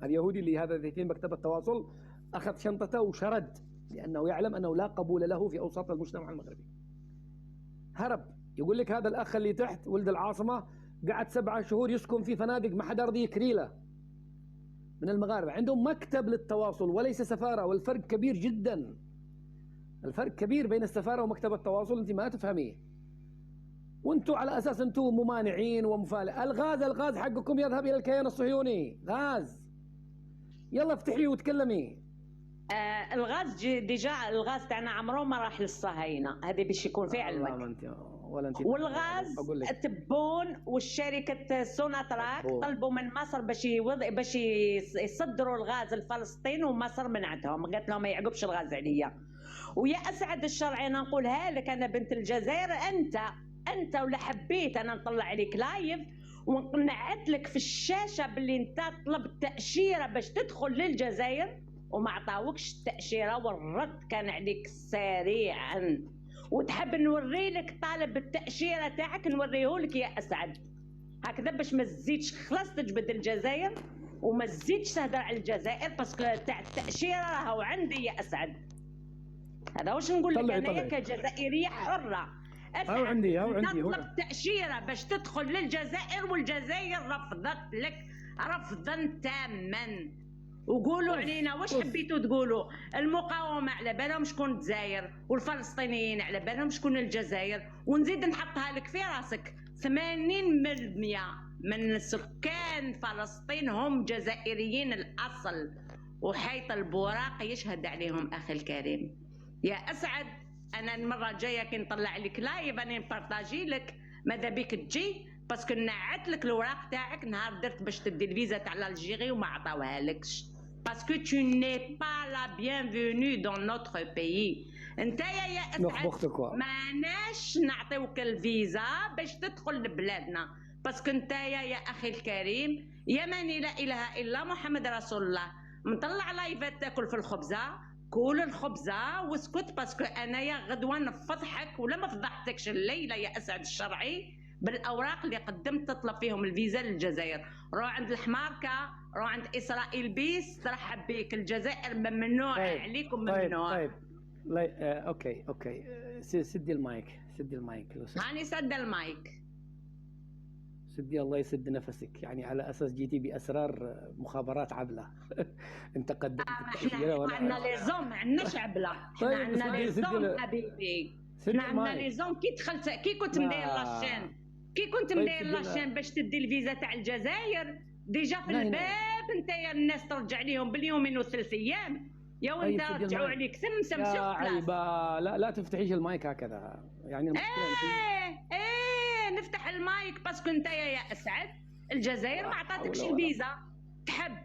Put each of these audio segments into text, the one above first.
اليهودي اللي هذا في مكتب التواصل أخذ شنطته وشرد لأنه يعلم أنه لا قبول له في أوساط المجتمع المغربي. هرب. يقول لك هذا الأخ اللي تحت ولد العاصمة قعد 7 شهور يسكن في فنادق ما حد رضي يكري له من المغاربة. عندهم مكتب للتواصل وليس سفارة، والفرق كبير جدا. الفرق كبير بين السفارة ومكتب التواصل، أنت ما تفهميه. وانتم على أساس انتم ممانعين ومفالح. الغاز حقكم يذهب إلى الكيان الصهيوني. غاز. يلا افتحي وتكلمي. الغاز ديجا الغاز تاعنا عمره ما راح للصهاينه، هذه باش يكون في علمك. والغاز تبون والشركه سوناتراك طلبوا من مصر باش يصدروا الغاز لفلسطين، ومصر منعتهم، قالت لهم ما يعقبش الغاز عليا. ويا اسعد الشرعي انا نقولها لك، انا بنت الجزائر، انت ولا حبيت انا نطلع عليك لايف ونقنعت لك في الشاشه باللي انت طلبت تاشيره باش تدخل للجزائر وما عطاوكش التاشيره، والرد كان عليك سريعا. وتحب نوري لك طالب التاشيره تاعك نوريهولك يا اسعد، هكذا باش ما تزيدش خلاص تجبد الجزائر وما تزيدش تهدر على الجزائر، باسكو تاع التاشيره راهو عندي يا اسعد. هذا واش نقول لك انا كجزائريه حره. هاو عندي تطلب تاشيره باش تدخل للجزائر والجزائر رفضت لك رفضا تاما. وقولوا علينا واش حبيتوا تقولوا؟ المقاومه على بالهم شكون الجزائر، والفلسطينيين على بالهم شكون الجزائر. ونزيد نحطها لك في راسك، 80% من سكان فلسطين هم جزائريين الاصل، وحيط البوراق يشهد عليهم اخي الكريم. يا اسعد انا المره الجايه كي نطلع لك لايف انا نبارطاجي لك، ماذا بيك تجي باسكو نعت لك الاوراق تاعك نهار درت باش تدي الفيزا تاع الجيري وما عطاوها لكش، باسكو tu n'es pas la bienvenue dans notre pays. انت يا اسعد ماناش نعطيوك الفيزا باش تدخل لبلادنا، باسكو انت يا اخي الكريم يا ماني لا اله الا محمد رسول الله مطلع لايفات تاكل في الخبزه، كول الخبزه واسكت، باسكو انايا غدوه نفضحك ولا ما فضحتكش الليله يا اسعد الشرعي بالاوراق اللي قدمت تطلب فيهم الفيزا للجزائر. روح عند الحماركه، روح عند اسرائيل بيس ترحب بك، الجزائر ممنوع عليكم ممنوع. طيب اوكي سدي المايك لو سمحت. هاني سد المايك. سدي الله يسد نفسك، يعني على اساس جيتي باسرار مخابرات عبله. انت قدمت التأشيرة ولا عندنا لي زوم، ما عندناش عبله، احنا عندنا لي زوم حبيبي. احنا عندنا لي زوم. كي دخلت كي كنت مدير لاشين باش تدي الفيزا تاع الجزائر ديجا في الباب انت يا الناس ترجع ليهم باليومين والثلاث ايام، يا وانت رجعوا عليك سمسم. شوف عيبه، لا تفتحيش المايك هكذا، يعني نفتح المايك باسكو انت يا اسعد الجزائر ما عطاتكش الفيزا. تحب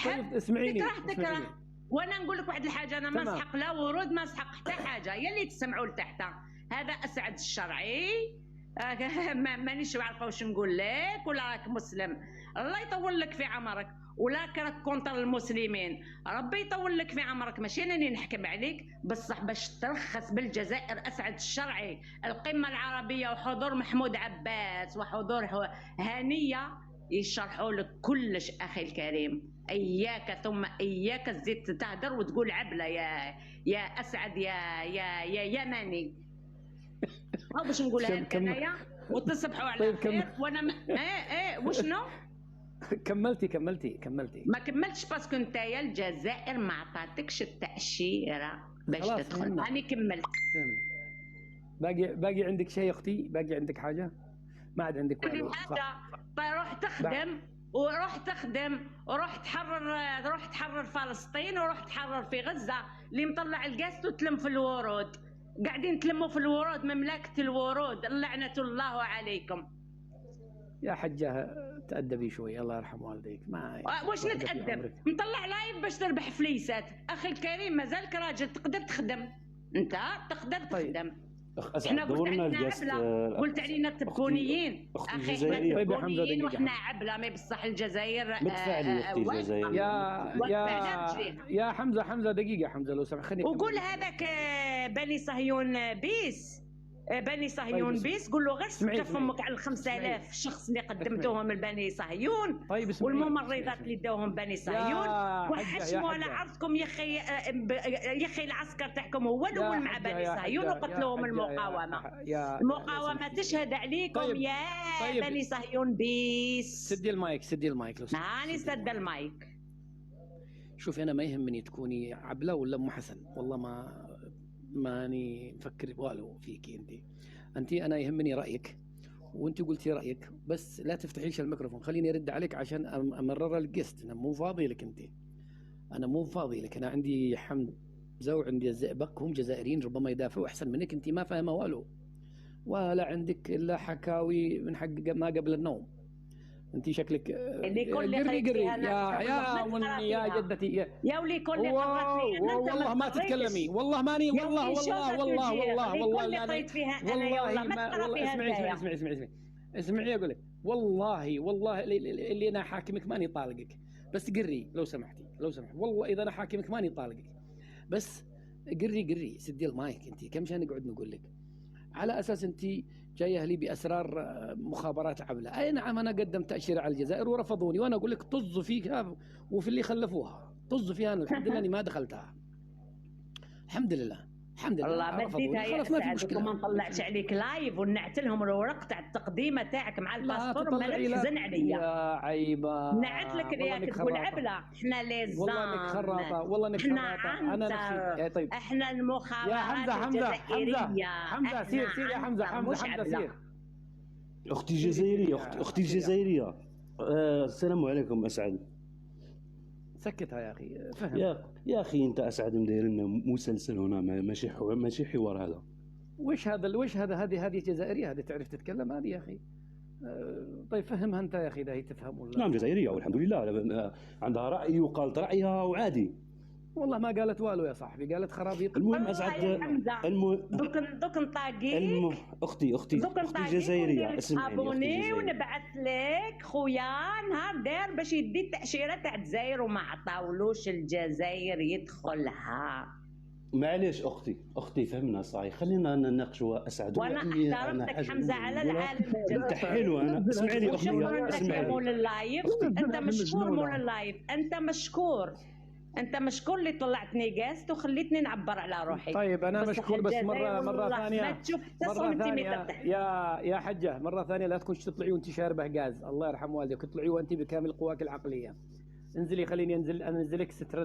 طيب اسمعيني تكره. وانا نقول لك واحد الحاجه، انا ما نسحق لا ورود ما نسحق حتى حاجه، يا اللي تسمعوا لتحت. هذا اسعد الشرعي مانيش عارفه واش نقول لك، ولا راك مسلم الله يطول لك في عمرك، ولا راك كونتر المسلمين ربي يطول لك في عمرك، ماشي انني نحكم عليك بصح باش ترخص بالجزائر. اسعد الشرعي القمه العربيه وحضور محمود عباس وحضور هانيه يشرحوا لك كلش اخي الكريم. اياك ثم اياك تزيد تهدر وتقول عبله يا اسعد يا يمني. هاو باش نقولها لك انايا وتصبحوا على خير. وانا وشنو كملتي ما كملتش باسكو نتايا الجزائر ما عطاتكش التاشيره باش تدخل. انا كملت. باقي عندك شيء يا اختي؟ باقي عندك حاجه؟ ما عاد عندك حاجه. روح تخدم وروح تحرر فلسطين وروح تحرر في غزه اللي مطلع القاس وتلم في الورود. قاعدين تلموا في الورود، مملكه الورود، لعنه الله عليكم. يا حجه تأدبي شوي الله يرحم والديك. ما واش نتأدب؟ مطلع لايف باش تربح فليسات. اخي الكريم مازالك راجل تقدر تخدم، انت تقدر تخدم. احنا قلت علينا تبونيين اخي، احنا تبونيين واحنا عبله، ما بصح الجزائر يا حمزه دقيقه حمزه لو سمحت خليني. وقول هذاك بني صهيون بيس بني صهيون طيب بيس، قول له غير اسمعي سكر فمك على ال 5000 شخص اللي قدمتوهم لبني صهيون طيب اسمعي والممرضات اللي داوهم بني صهيون، وحشموا على حجة. عرضكم يا اخي العسكر تاعكم هو الاول مع بني صهيون وقتلوهم المقاومه. المقاومه تشهد عليكم طيب. يا طيب. بني صهيون بيس. سدي المايك لو سمحت. هاني سد المايك. شوفي انا ما يهمني تكوني عبله ولا ام حسن، والله ماني مفكر والو فيكي انت انا يهمني رايك، وانت قلتي رايك، بس لا تفتحيش الميكروفون، خليني ارد عليك عشان امرر القسط. انا مو فاضي لك انا مو فاضي لك. انا عندي حمزه وعندي الزئبق، هم جزائريين ربما يدافعوا احسن منك، انت ما فاهمه والو، ولا عندك الا حكاوي من حق ما قبل النوم. انت شكلك قري يا جدتي يا ولي كل والله ما تتكلمي، والله ماني والله اسمعي اقول لك والله اللي انا حاكمك ماني طالقك، بس قري لو سمحت والله اذا انا حاكمك ماني طالقك، بس قري سدي المايك. انت كم شان نقعد نقول لك على اساس انت جايه لي باسرار مخابرات عبله؟ اي نعم انا قدمت تاشيره على الجزائر ورفضوني، وانا اقول لك طز فيها وفي اللي خلفوها، طز فيها انا الحمد لله اني ما دخلتها، الحمد لله والله بديتها يا سعد وما نطلعش عليك لايف ونعت لهم الورق تاع التقديمه تاعك مع الباسبور ما نحزن عليا يا عيبه. نعت لك رياك تقول عبله احنا ليزان والله انك خراطه والله انك خراطه. انا نفسي طيب احنا المخابرات حمزه سير يا حمزه سير. اختي الجزائريه السلام عليكم اسعد. سكتها يا اخي فهم يا اخي انت اسعد مدير لنا مسلسل هنا ماشي حوار هذا. وش هذا هذه جزائريه، هذه تعرف تتكلم هذه يا اخي؟ طيب فهمها انت يا اخي اذا هي تفهم ولا. نعم جزائريه والحمد لله، عندها راي وقالت رايها وعادي. والله ما قالت والو يا صاحبي، قالت خرابيط. المهم اسعد دوك نطاقيك اختي الجزائريه اسمعيني ونبعث لك خويا نهار دار باش يدي التاشيره تاع الجزائر وما عطاولوش الجزائر يدخلها. معليش اختي فهمنا صحيح، خلينا نناقشوا اسعد. وانا احترمتك حمزه على العالم انت حلو. انا اسمعيني اختي مول اللايف، انت مشكور مول اللايف، انت مشكور اللي طلعتني قاست وخليتني نعبر على روحي. طيب انا مشكور، بس مرة ثانية ما تشوف سنتيمتر يا حجة، مرة ثانية لا تكونش تطلعي وانت شاربه غاز، الله يرحم والديك، اطلعي وانت بكامل قواك العقلية. انزلي خليني انزلك سترا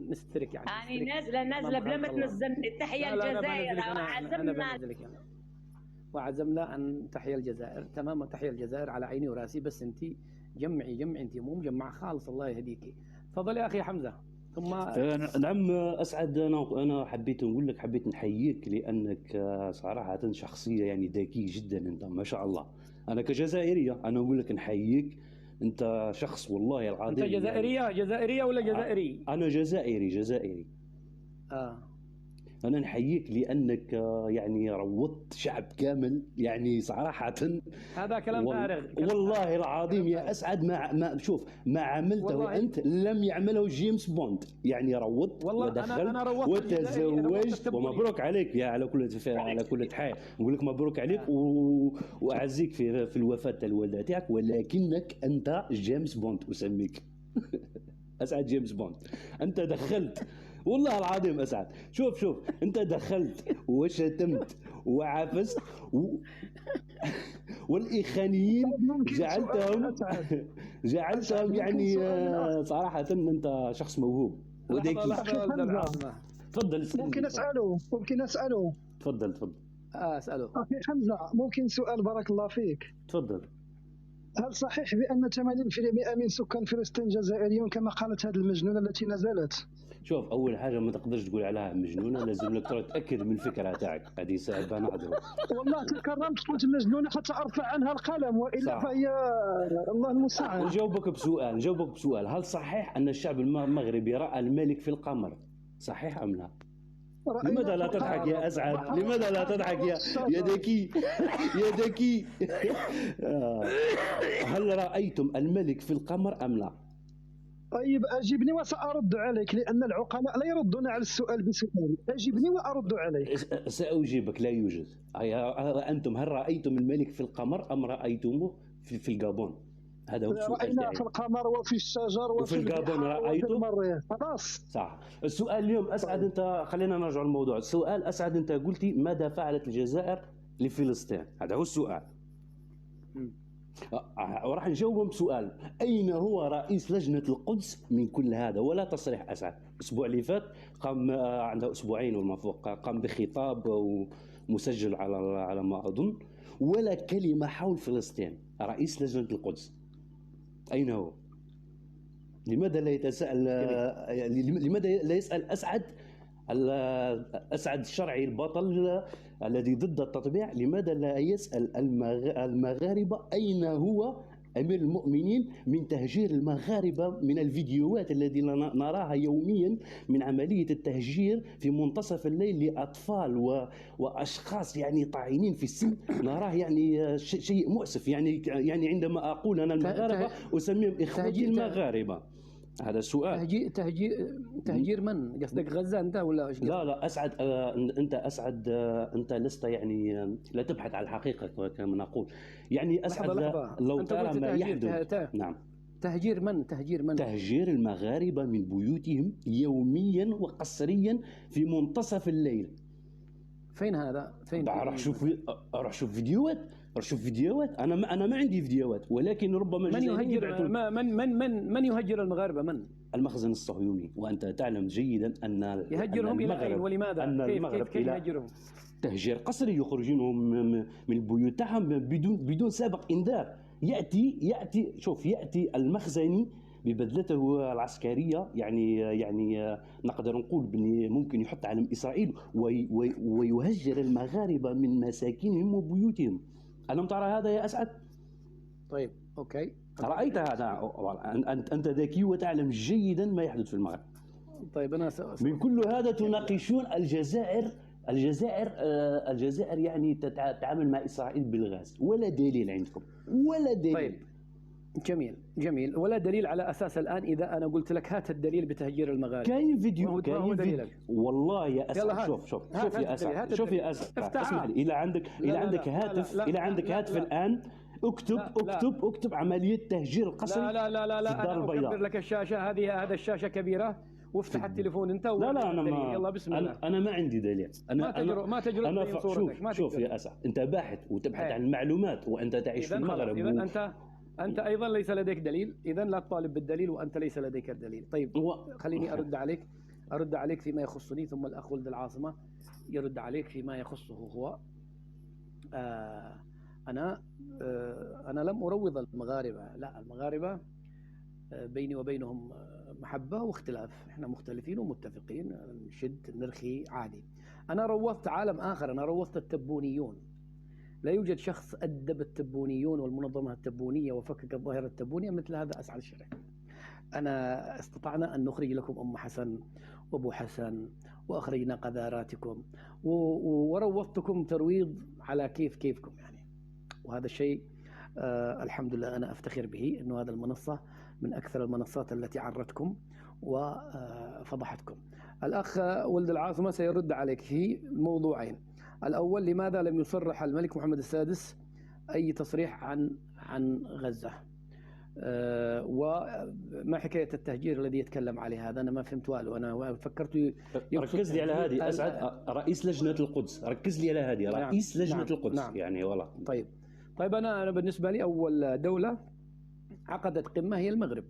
نسترك يعني. انا نازله بلا ما تنزلني. تحية الجزائر وعزمنا ان تحيا الجزائر. تمام تحيا الجزائر على عيني وراسي، بس انت جمعي انت مو مجمعة خالص، الله يهديكي. تفضل يا اخي حمزة. ثم نعم اسعد، انا حبيت نحييك لانك صراحه شخصيه يعني ذكي جدا انت ما شاء الله. انا كجزائريه انا اقول لك نحييك، انت شخص والله العظيم. انت جزائريه ولا جزائري؟ انا جزائري. أنا نحييك لأنك يعني روضت شعب كامل يعني صراحة. هذا كلام فارغ والله العظيم يا أسعد. ما عملته أنت لم يعمله جيمس بوند، يعني روضت ودخلت وتزوجت ومبروك عليك يا على كل حال. نقول لك مبروك عليك وأعزيك في الوفاة الوالدة تاعك، ولكنك أنت جيمس بوند أسميك. أسعد جيمس بوند. أنت دخلت والله العظيم أسعد. شوف أنت دخلت وشتمت وعفست والإخوانيين جعلتهم يعني صراحة أنت شخص موهوب وذكي. تفضل. ممكن أسأله. تفضل. أسأله. أخي حمزة ممكن سؤال؟ بارك الله فيك. تفضل. هل صحيح بأن 80% من سكان فلسطين جزائريون كما قالت هذه المجنونة التي نزلت؟ شوف أول حاجة ما تقدرش تقول عليها مجنونة، لازم لك تأكد من الفكرة تاعك، هذه صعبة نهضروا. والله تكرمت قلت مجنونة حتى أرفع عنها القلم، وإلا فهي الله المستعان. نجاوبك بسؤال، هل صحيح أن الشعب المغربي رأى الملك في القمر؟ صحيح أم لا؟ لماذا لا تضحك يا أسعد؟ لماذا لا تضحك يا ذكي؟ هل رأيتم الملك في القمر أم لا؟ طيب أجبني وسأرد عليك، لأن العقلاء لا يردون على السؤال بسؤال. أجبني وأرد عليك. سأجيبك. لا يوجد. أنتم هل رأيتم الملك في القمر أم رأيتموه في الغابون؟ هذا هو السؤال. رأيناه في القمر وفي الشجر وفي الغابون رأيته. خلاص صح. السؤال اليوم أسعد، أنت خلينا نرجع للموضوع. السؤال أسعد، أنت قلتي ماذا فعلت الجزائر لفلسطين؟ هذا هو السؤال. وراح نجاوبهم بسؤال: أين هو رئيس لجنة القدس من كل هذا؟ ولا تصريح أسعد. الأسبوع اللي فات قام، عنده أسبوعين وما فوق، قام بخطاب ومسجل على ما أظن، ولا كلمة حول فلسطين. رئيس لجنة القدس أين هو؟ لماذا لا يتساءل؟ لماذا لا يسأل أسعد الشرعي البطل الذي ضد التطبيع؟ لماذا لا يسأل المغاربة أين هو أمير المؤمنين من تهجير المغاربة من الفيديوهات التي نراها يوميا من عملية التهجير في منتصف الليل لأطفال وأشخاص يعني طاعنين في السن؟ نراه يعني شيء مؤسف. يعني عندما أقول أنا المغاربة أسميهم إخوتي المغاربة. هذا السؤال. تهجير من؟ قصدك غزة أنت ولا إيش؟ لا أسعد، أنت أسعد، أنت لست يعني لا تبحث عن الحقيقة كما نقول. يعني أسعد لو ترى ما يحدث. نعم. تهجير من؟ تهجير المغاربة من بيوتهم يوميا وقسريا في منتصف الليل. فين هذا؟ فين؟ راح شوف فيديوهات. انا ما عندي فيديوهات، ولكن ربما من يهجر المغاربه؟ من؟ المخزن الصهيوني. وانت تعلم جيدا ان يهجرهم الى اين ولماذا؟ كيف يهجرهم؟ تهجير قسري، يخرجونهم من البيوت تاعهم بدون سابق انذار. ياتي المخزني ببدلته العسكرية، يعني نقدر نقول ممكن يحط علم إسرائيل ويهجر المغاربة من مساكنهم وبيوتهم. ألم ترى هذا يا أسعد؟ طيب أوكي، رأيت هذا. أنت ذكي وتعلم جيدا ما يحدث في المغرب. طيب أنا من كل هذا تناقشون الجزائر يعني تتعامل مع إسرائيل بالغاز. ولا دليل عندكم، ولا دليل. طيب جميل. ولا دليل على أساس الآن إذا أنا قلت لك هات الدليل بتهجير المغاربة. كاين فيديو والله يا أسعد. شوف يا أسعد اسمح لي. إلى عندك هاتف الآن، اكتب عملية تهجير القسري في الدار البيضاء. أكبر لك الشاشة هذا الشاشة كبيرة، وافتح التليفون انت. لا يلا بسم الله. انا ما عندي دليل. ما تجرؤ صورتك. شوف يا أسعد، انت باحث وتبحث عن المعلومات وانت تعيش في المغرب. إذا أنت أيضا ليس لديك دليل، إذا لا تطالب بالدليل وأنت ليس لديك الدليل. طيب خليني أرد عليك فيما يخصني، ثم الأخ ولد العاصمة يرد عليك فيما يخصه هو. أنا لم أروض المغاربة. لا، المغاربة بيني وبينهم محبة واختلاف. إحنا مختلفين ومتفقين، نشد نرخي عادي. أنا روضت عالم آخر، أنا روضت التبونيون. لا يوجد شخص أدب التبونيون والمنظمة التبونية وفكك الظاهرة التبونية مثل هذا أسعد الشرعي. أنا استطعنا أن نخرج لكم أم حسن وأبو حسن، وأخرجنا قذاراتكم، وروضتكم ترويض على كيفكم يعني. وهذا الشيء الحمد لله أنا أفتخر به، أنه هذا المنصة من أكثر المنصات التي عرتكم وفضحتكم. الأخ ولد العاصمة سيرد عليك في موضوعين. الأول، لماذا لم يصرح الملك محمد السادس أي تصريح عن غزة؟ وما حكاية التهجير الذي يتكلم عليه هذا؟ أنا ما فهمت والو. أنا فكرت ركز لي على هذه أسعد. رئيس لجنة القدس، ركز لي على هذه. رئيس لجنة القدس. نعم. يعني والله. طيب أنا بالنسبة لي أول دولة عقدت قمة هي المغرب،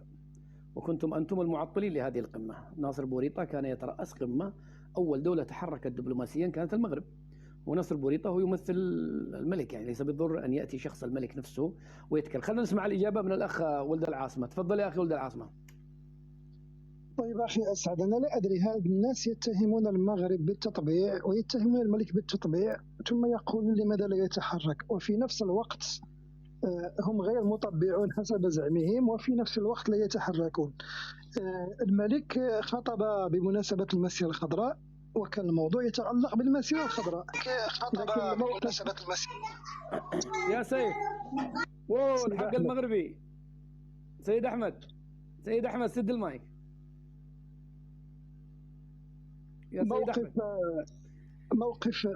وكنتم أنتم المعطلين لهذه القمة. ناصر بوريطة كان يترأس قمة. أول دولة تحركت دبلوماسيا كانت المغرب، وناصر بوريطة هو يمثل الملك، يعني ليس بالضرورة أن يأتي شخص الملك نفسه ويتكلم. خلينا نسمع الإجابة من الأخ ولد العاصمة. تفضل يا أخي ولد العاصمة. طيب أخي أسعد، أنا لا أدري، هذا الناس يتهمون المغرب بالتطبيع ويتهمون الملك بالتطبيع، ثم يقولون لماذا لا يتحرك، وفي نفس الوقت هم غير مطبعون حسب زعمهم، وفي نفس الوقت لا يتحركون. الملك خطب بمناسبة المسيرة الخضراء، وكان الموضوع يتعلق بالمسيرة الخضراء. يا سيف الحق المغربي سيد أحمد، سيد أحمد سد المايك يا سيد أحمد. موقف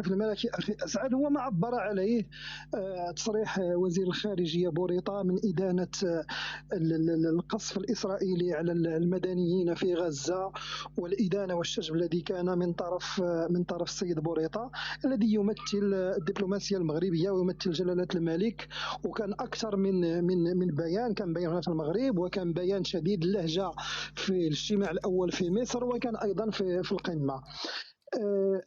الملكي أخي أسعد هو ما عبر عليه تصريح وزير الخارجية بوريطة من إدانة القصف الإسرائيلي على المدنيين في غزة، والإدانة والشجب الذي كان من طرف السيد بوريطة الذي يمثل الدبلوماسية المغربية ويمثل جلالة الملك. وكان أكثر من بيان، كان بيان هنا في المغرب، وكان بيان شديد اللهجة في الاجتماع الأول في مصر، وكان أيضا في القمة.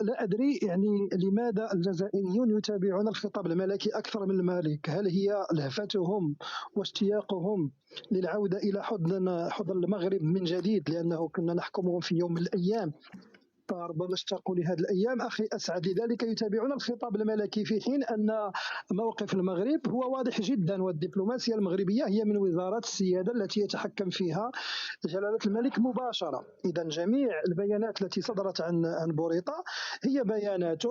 لا أدري يعني لماذا الجزائريون يتابعون الخطاب الملكي أكثر من الملك. هل هي لهفتهم واشتياقهم للعودة إلى حضن المغرب من جديد، لأنه كنا نحكمهم في يوم من الأيام، فربما اشتاقوا لهذه الأيام أخي أسعد، لذلك يتابعون الخطاب الملكي، في حين أن موقف المغرب هو واضح جدا. والدبلوماسية المغربية هي من وزارات السيادة التي يتحكم فيها جلالة الملك مباشرة. إذا جميع البيانات التي صدرت عن بوريطة هي بيانات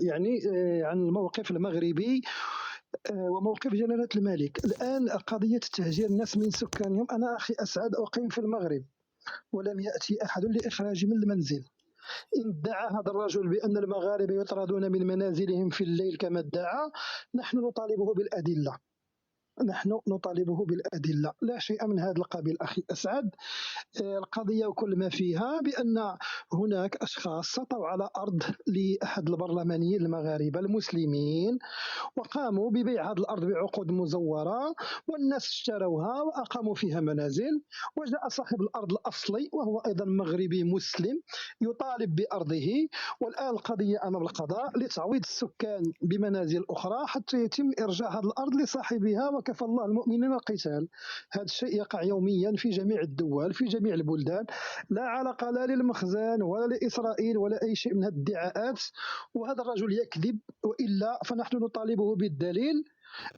يعني عن الموقف المغربي وموقف جلالة الملك. الآن قضية تهجير الناس من سكانهم، أنا أخي أسعد أقيم في المغرب ولم يأتي أحد لإخراجي من المنزل. إن ادعى هذا الرجل بأن المغاربة يطردون من منازلهم في الليل كما ادعى، نحن نطالبه بالأدلة، لا شيء من هذا القبيل أخي أسعد. القضية وكل ما فيها بأن هناك أشخاص سطوا على أرض لأحد البرلمانيين المغاربة المسلمين، وقاموا ببيع هذه الأرض بعقود مزورة، والناس اشتروها وأقاموا فيها منازل. وجاء صاحب الأرض الأصلي وهو أيضا مغربي مسلم يطالب بأرضه، والآن القضية أمام القضاء لتعويض السكان بمنازل أخرى حتى يتم إرجاع هذه الأرض لصاحبها، وكفى الله المؤمنين القتال. هذا الشيء يقع يوميا في جميع الدول في جميع البلدان، لا علاقة لا للمخزن ولا لإسرائيل ولا أي شيء من هذه الادعاءات. وهذا الرجل يكذب، وإلا فنحن نطالبه بالدليل،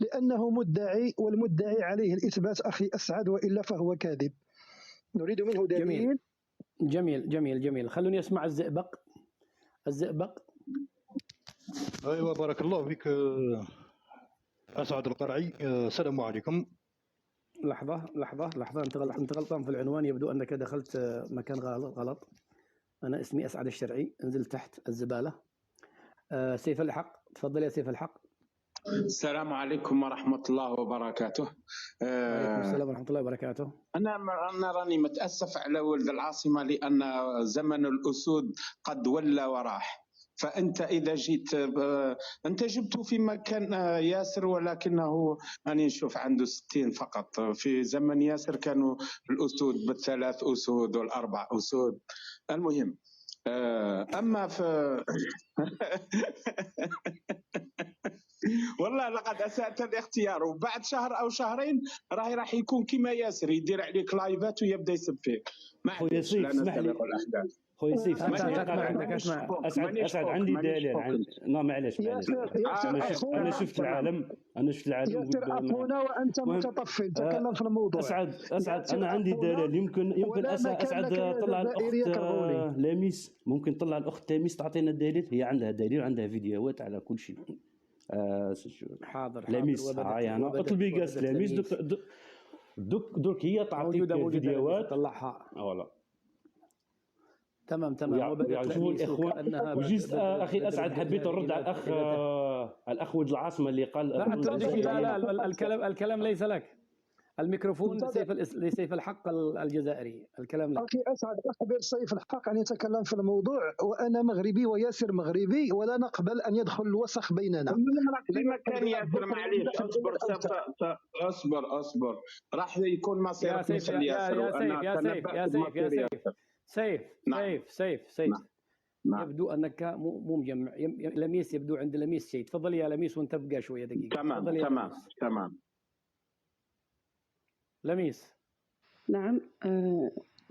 لأنه مدعي والمدعي عليه الإثبات أخي أسعد، وإلا فهو كاذب. نريد منه دليل. جميل جميل جميل. خلوني أسمع الزئبق. أيوة، بارك الله فيك أسعد القرعي. السلام عليكم. لحظة، أنت غلطان في العنوان، يبدو أنك دخلت مكان غلط. أنا اسمي أسعد الشرعي، انزل تحت الزبالة. سيف الحق، تفضل يا سيف الحق. السلام عليكم ورحمة الله وبركاته. وعليكم السلام ورحمة الله وبركاته. أنا راني متأسف على ولد العاصمة، لأن زمن الأسود قد ولى وراح. فأنت إذا جيت أنت جبته في مكان ياسر، ولكنه أنا نشوف عنده 60 فقط. في زمن ياسر كانوا الأسود بالثلاث أسود والأربع أسود. المهم أما في والله لقد أسأت الاختيار، وبعد شهر أو شهرين راح يكون كما ياسر، يدير عليك لايفات ويبدأ يسب فيك. معليش لا نسبق الأحداث. خويا سيف، أسعد عندي دليل. معليش أنا شفت العالم ياسر أخونا وأنت متطفل، تكلم في الموضوع. أسعد أنا عندي دليل. يمكن أسعد طلع الأخت لميس، ممكن طلع الأخت لميس تعطينا الدليل. هي عندها دليل وعندها فيديوهات على كل شيء. حاضر لميس أنا أطلبي قاس لميس دوك هي تعطيك فيديوهات طلعها. ولا تمام. يعجبوا الإخوان. وجيت أخي أسعد حبيت أرد على الأخ ولد العاصمة اللي قال لا الكلام ليس لك. الميكروفون لسيف الحق الجزائري. الكلام لك. أخي أسعد، أخبر سيف الحق أن يتكلم في الموضوع، وأنا مغربي وياسر مغربي، ولا نقبل أن يدخل الوسخ بيننا. في مكان ياسر، معليش أصبر راح يكون مصيرك مثل ياسر. سيف يبدو أنك مو مجمع. لميس يبدو عند لميس شيء. تفضل يا لميس وانت بقى شوية دقيقة. تمام. لميس. نعم.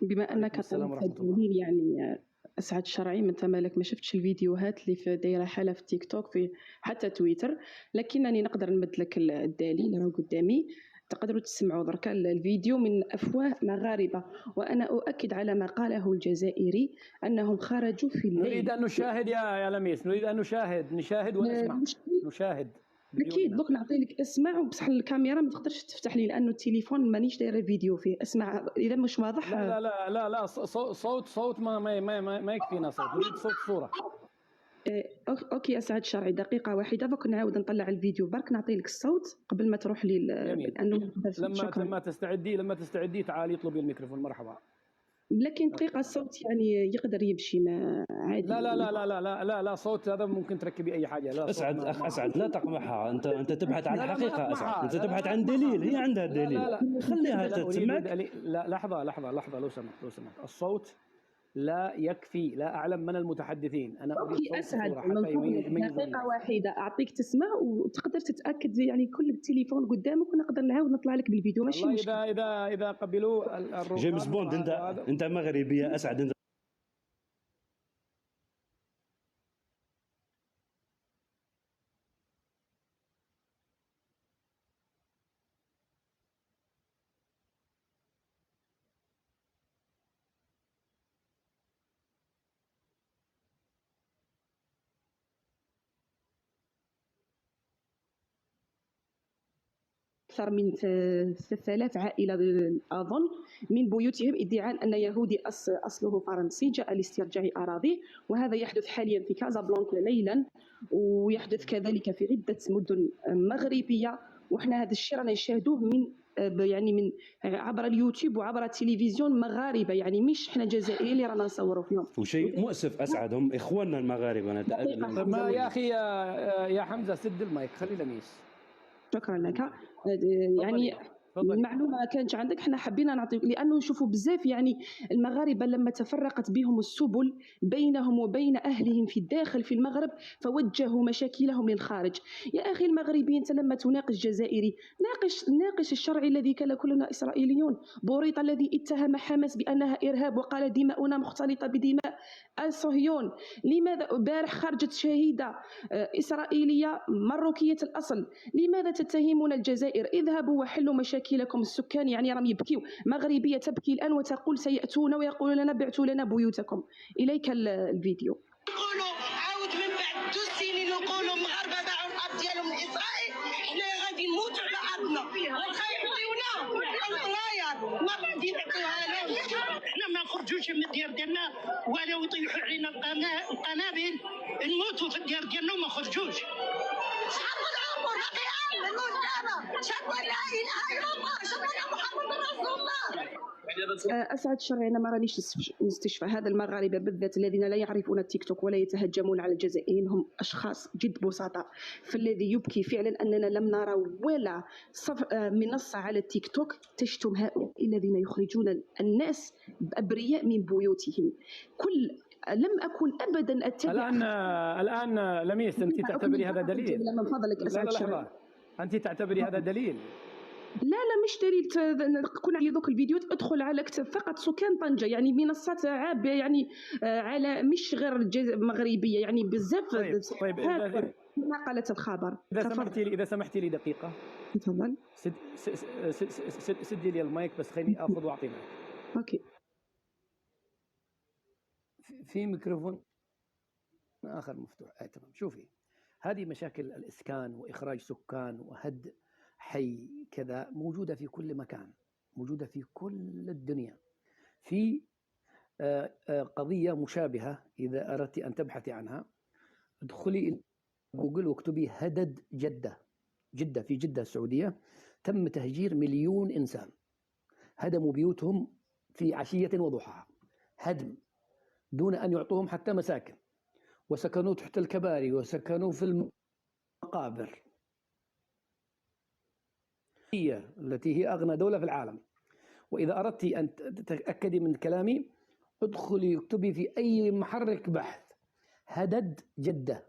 بما أنك طلبت الدليل يعني أسعد الشرعي، من تمالك ما شفتش الفيديوهات اللي في دايرة حالة في تيك توك في حتى تويتر، لكنني نقدر نمد لك الدليل راه قدامي، تقدروا تسمعوا درك الفيديو من أفواه مغاربة، وأنا أؤكد على ما قاله الجزائري أنهم خرجوا في الليل. نريد أن نشاهد يا لميس، نريد أن نشاهد ونسمع. نشاهد. اكيد دوك نعطي لك اسمع، وبصح الكاميرا ما تقدرش تفتح لي لانه التليفون مانيش دايره فيديو فيه. اسمع اذا مش واضح. لا لا لا لا صوت ما يكفينا صوت، نريد صوت صوره. اوكي اسعد شرعي، دقيقه واحده دوك نعاود نطلع الفيديو برك نعطي لك الصوت قبل ما تروح لي لانه لما تستعدي تعالي اطلبي الميكروفون. مرحبا. لكن دقيقه الصوت يعني يقدر يمشي ما عادي. لا لا لا لا لا لا لا, لا صوت هذا ممكن تركبي اي حاجه. لا اسعد اسعد لا تقمعها، انت تبحث عن حقيقه. اسعد انت تبحث عن دليل، هي عندها دليل. خليها تسمعك. لا لحظه لو سمحت الصوت لا يكفي. لا اعلم من المتحدثين. انا اريد صوت اسعد حتى دقيقه واحده اعطيك تسمع وتقدر تتاكد يعني كل التليفون قدامك ونقدر نعاود نطلع لك بالفيديو ماشي مشكل. اذا قبلوا جيمس بوند انت مغربي يا اسعد. انت أكثر من 3000 عائلة أظن من بيوتهم ادعاء أن يهودي أصله فرنسي جاء لاسترجاع أراضيه، وهذا يحدث حاليا في كازابلانكا ليلا، ويحدث كذلك في عدة مدن مغربية. وإحنا هذا الشيء رانا نشاهدوه من عبر اليوتيوب وعبر التلفزيون مغاربة، يعني مش إحنا جزائريين اللي رانا نصوروا فيهم. وشيء مؤسف أسعد، هم إخواننا المغاربة نتأكد. ما يا أخي يا حمزة سد المايك خلي لميس. شكرا لك. يعني المعلومه كانت عندك، احنا حبينا نعطيك لانه نشوفوا بزاف يعني المغاربه لما تفرقت بهم السبل بينهم وبين اهلهم في الداخل في المغرب فوجهوا مشاكلهم للخارج. يا اخي المغربي انت لما تناقش جزائري ناقش الشرعي الذي كان كلنا اسرائيليون. بوريطه الذي اتهم حماس بانها ارهاب وقال دماؤنا مختلطه بدماء الصهيون. لماذا بارح خرجت شهيده اسرائيليه مروكيه الاصل؟ لماذا تتهمون الجزائر؟ اذهبوا وحلوا مشاكلكم. السكان يعني راهم يبكيو. مغربيه تبكي الان وتقول سياتون ويقولون لنا بعتوا لنا بيوتكم. اليك الفيديو. يقولوا عاود من بعد 2 سنين يقولوا المغاربه باعوا الارض ديالهم لاسرائيل، حنا غادي نموتوا على ارضنا واخا يعطيونا الملاير ما غادي نعطيوها لهم. حنا ما نخرجوش من الديار ديالنا ولا يطيحوا علينا القنابل، نموتوا في الديار ديالنا وما نخرجوش. شعب العمر باقي نموت دابا. شعب لا اله الا الله، شعب محمد رسول الله. أسعد شرعي أنا ما رانيش نستشفى هذا المغاربة بالذات الذين لا يعرفون التيك توك ولا يتهجمون على الجزائريين هم أشخاص جد بسطاء. فالذي يبكي فعلا أننا لم نرى ولا منصة على التيك توك تشتم هؤلاء الذين يخرجون الناس أبرياء من بيوتهم. لم أكن أبدا أتبع. الآن لميس أنت تعتبري هذا دليل؟ من فضلك أسعد شرعي أنت تعتبري هذا دليل؟ لا مش دليل. كون على ذوك الفيديو ادخل على اكتب فقط سكان طنجة، يعني منصات عابة يعني على مش غير المغربية يعني بزاف. طيب نقلت الخبر. إذا سمحتي لي دقيقة. تفضل. سدي لي المايك بس خليني آخذ وأعطي معك. أوكي. في ميكروفون آخر مفتوح. تمام. شوفي هذه مشاكل الإسكان وإخراج سكان وهد حي كذا موجودة في كل مكان، موجودة في كل الدنيا. في قضية مشابهة إذا أردت أن تبحثي عنها ادخلي جوجل واكتبي هدد جدة في جدة السعودية. تم تهجير 1,000,000 إنسان، هدموا بيوتهم في عشية وضحاها، هدم دون أن يعطوهم حتى مساكن، وسكنوا تحت الكباري وسكنوا في المقابر التي هي أغنى دولة في العالم. وإذا أردت أن تتأكدي من كلامي ادخلي اكتبي في أي محرك بحث هدد جدة.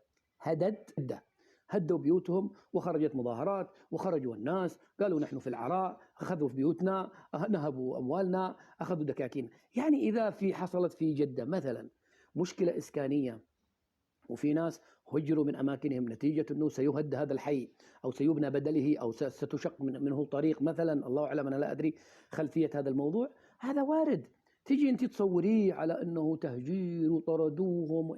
هدوا بيوتهم وخرجت مظاهرات وخرجوا الناس قالوا نحن في العراء، أخذوا في بيوتنا، نهبوا أموالنا، أخذوا دكاكين. يعني إذا حصلت في جدة مثلا مشكلة إسكانية وفي ناس هجروا من أماكنهم نتيجة أنه سيهد هذا الحي أو سيبنى بدله أو ستشق منه طريق مثلا، الله أعلم، أنا لا أدري خلفية هذا الموضوع، هذا وارد. تيجي أنت تصوريه على أنه تهجير وطردوهم،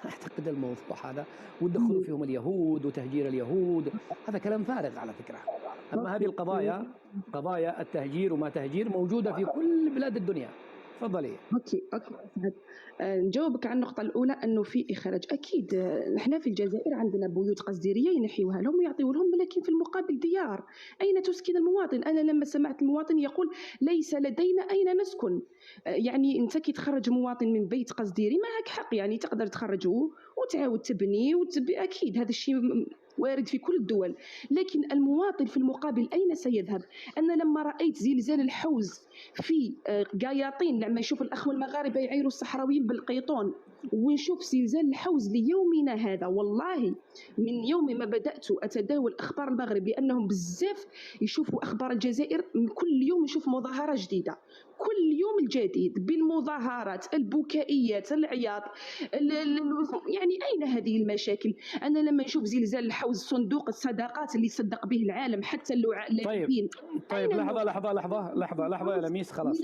أعتقد الموضوع هذا وتدخلوا فيهم اليهود وتهجير اليهود، هذا كلام فارغ على فكرة. أما هذه القضايا، قضايا التهجير وما تهجير، موجودة في كل بلاد الدنيا. تفضلي. اوكي أسعد. نجاوبك على النقطة الأولى أنه في إخراج. أكيد نحن في الجزائر عندنا بيوت قصديرية ينحيوها لهم ويعطيوا لهم، لكن في المقابل ديار. أين تسكن المواطن؟ أنا لما سمعت المواطن يقول ليس لدينا أين نسكن، يعني أنت كي تخرج مواطن من بيت قصديري معك حق، يعني تقدر تخرجه وتعاود تبني أكيد هذا الشيء وارد في كل الدول، لكن المواطن في المقابل أين سيذهب؟ أنا لما رأيت زلزال الحوز في قياطين، لما يشوف الأخوة المغاربة يعيروا الصحراويين بالقيطون، ونشوف زلزال الحوز ليومنا هذا، والله من يوم ما بدأت أتداول أخبار المغرب، لأنهم بزاف يشوفوا أخبار الجزائر، كل يوم نشوف مظاهرة جديدة، كل يوم الجديد بالمظاهرات البكائيات العياط. يعني أين هذه المشاكل؟ أنا لما نشوف زلزال الحوز صندوق الصداقات اللي صدق به العالم حتى اللاعبين. طيب لحظة يا لميس، خلاص.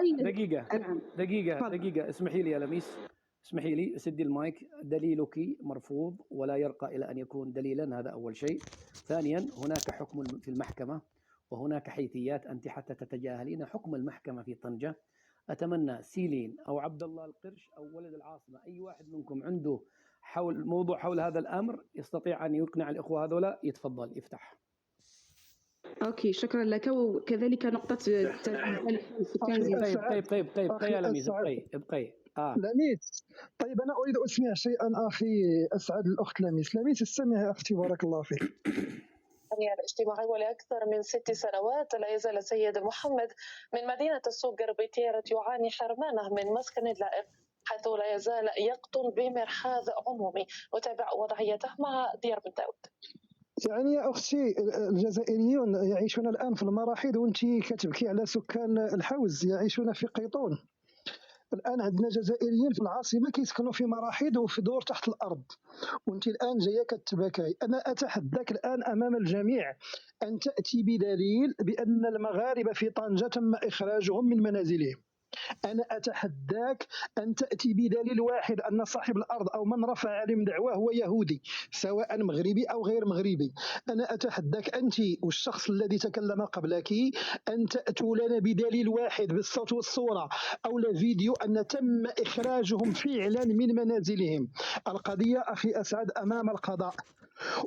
أنت دقيقة اسمحي لي يا لميس، اسمحي لي، سدي المايك. دليلك مرفوض ولا يرقى إلى أن يكون دليلا، هذا أول شيء. ثانيا، هناك حكم في المحكمة وهناك حيثيات، أنت حتى تتجاهلين حكم المحكمة في طنجة. أتمنى سيلين أو عبد الله القرش أو ولد العاصمة، أي واحد منكم عنده حول هذا الأمر يستطيع أن يقنع الإخوة هذولا، يتفضل يفتح. اوكي شكرا لك. وكذلك نقطة طيب يا لميس، ابقي. لميس، طيب أنا أريد أسمع شيئا أخي أسعد. الأخت لميس استمعي أختي بارك الله فيك. الاجتماعي ولأكثر من 6 سنوات لا يزال السيد محمد من مدينة السوق غربيتيرة يعاني حرمانه من مسكن لائق، حيث لا يزال يقطن بمرحاض عمومي. وتابع وضعيته مع ديار بن داود. يعني يا أختي الجزائريون يعيشون الآن في المراحيض وأنت كتبكي على سكان الحوز يعيشون في قيطون. الآن عندنا جزائريين في العاصمة كيسكنوا في مراحيض وفي دور تحت الأرض، وأنت الآن جاية كتبكي. أنا أتحداك الآن أمام الجميع أن تأتي بدليل بأن المغاربة في طنجة تم إخراجهم من منازلهم. أنا أتحداك أن تأتي بدليل واحد أن صاحب الأرض أو من رفع عليهم دعوة هو يهودي، سواء مغربي أو غير مغربي. أنا أتحداك أنت والشخص الذي تكلم قبلك أن تأتوا لنا بدليل واحد بالصوت والصورة أو الفيديو أن تم إخراجهم فعلا من منازلهم. القضية أخي أسعد أمام القضاء،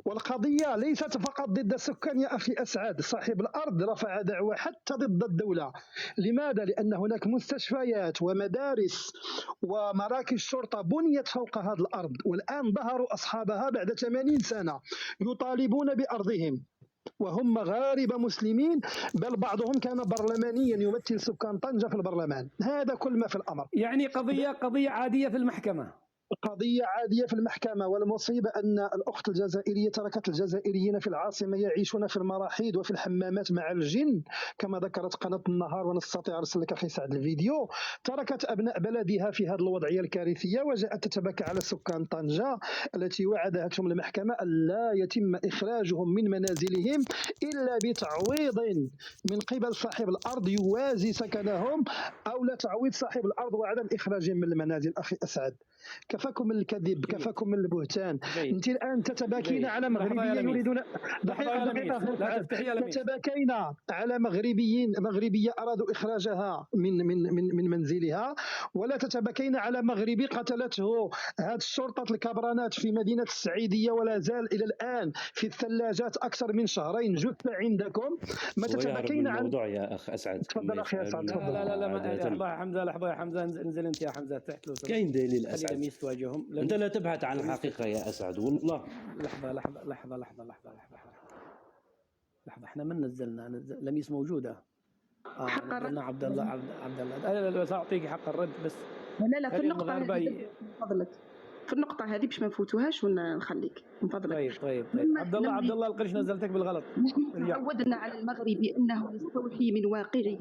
والقضية ليست فقط ضد السكان يا أخي أسعد. صاحب الأرض رفع دعوة حتى ضد الدولة. لماذا؟ لأن هناك مستشفيات ومدارس ومراكز شرطة بنيت فوق هذه الأرض، والآن ظهروا أصحابها بعد 80 سنة يطالبون بأرضهم، وهم مغاربة مسلمين، بل بعضهم كان برلمانيا يمثل سكان طنجة في البرلمان. هذا كل ما في الأمر. يعني قضية عادية في المحكمة، قضية عادية في المحكمة. والمصيبة أن الأخت الجزائرية تركت الجزائريين في العاصمة يعيشون في المراحيض وفي الحمامات مع الجن كما ذكرت قناة النهار، ونستطيع أرسل لك أخي سعد الفيديو. تركت أبناء بلدها في هذه الوضعية الكارثية وجاءت تتبكى على سكان طنجة التي وعدتهم المحكمة أن لا يتم إخراجهم من منازلهم إلا بتعويض من قبل صاحب الأرض يوازي سكنهم، أو لا تعويض صاحب الأرض وعدم إخراجهم من المنازل. أخي أسعد، كفاكم من الكذب، كفاكم من البهتان. انت الان تتباكين على مغربيين يريدون دقيقه تتباكين على مغربيه ارادوا اخراجها من منزلها، ولا تتباكين على مغربي قتلته هذه الشرطه الكبرانات في مدينه السعيديه ولا زال الى الان في الثلاجات اكثر من شهرين جثه عندكم. ما تتباكين على الموضوع يا اخ اسعد. تفضل اخي اسعد. لا يا حمزه انزل انت يا حمزه تحت لو كاين دليل اسعد. انت لا تبحث عن الحقيقة يا أسعد والله. لحظة احنا من نزلنا لميس موجودة. نزلنا عبد الله. أنا سأعطيك حق الرد بس. لا في النقطة هذه من فضلك، في النقطة هذه باش ما نفوتوهاش ونخليك من فضلك. طيب عبد الله القرش نزلتك بالغلط. نحن تعودنا على المغربي أنه يستوحي من واقعه.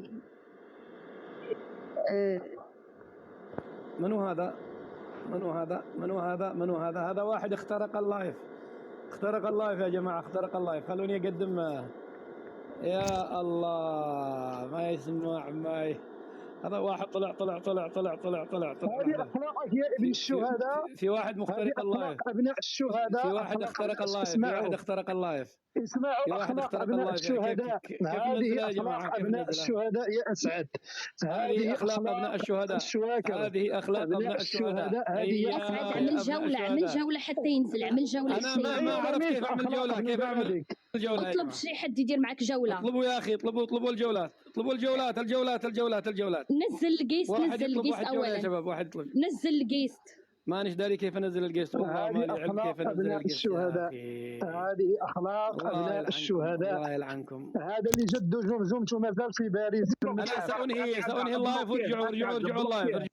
منو هذا؟ هذا واحد اخترق اللايف يا جماعة، اخترق اللايف. خلوني أقدم. يا الله ما يسمع هذا واحد طلع هذه اخلاقك يا ابن الشهداء. في واحد مخترق اللايف، ابناء الشهداء. في واحد اخترق اللايف، في واحد اخترق اللايف، اسمعوا اخلاق ابناء الشهداء. هذه اخلاق ابناء الشهداء يا اسعد. هذه اخلاق ابناء الشهداء، هذه اخلاق ابناء الشهداء. يا اسعد اعمل جوله، اعمل جوله حتى ينزل، اعمل جوله. انا ما عرفت كيف اعمل جوله، كيف اعمل الجوله. اطلب شي حد يدير معك جوله. اطلبوا يا اخي، اطلبوا الجولات، اطلبوا الجولات. نزل الجيست، نزل الجيست اولا يا شباب، واحد يطلب. نزل الجيست. مانيش داري كيف انزل الجيست، والله ما لي علم كيف انزل الجيست. هذه اخلاق ابناء الشهداء. الله يلعنكم. هذا اللي جدوا جمجمته ما زال في باريس. انا سأنهي اللايف. ارجعوا اللايف.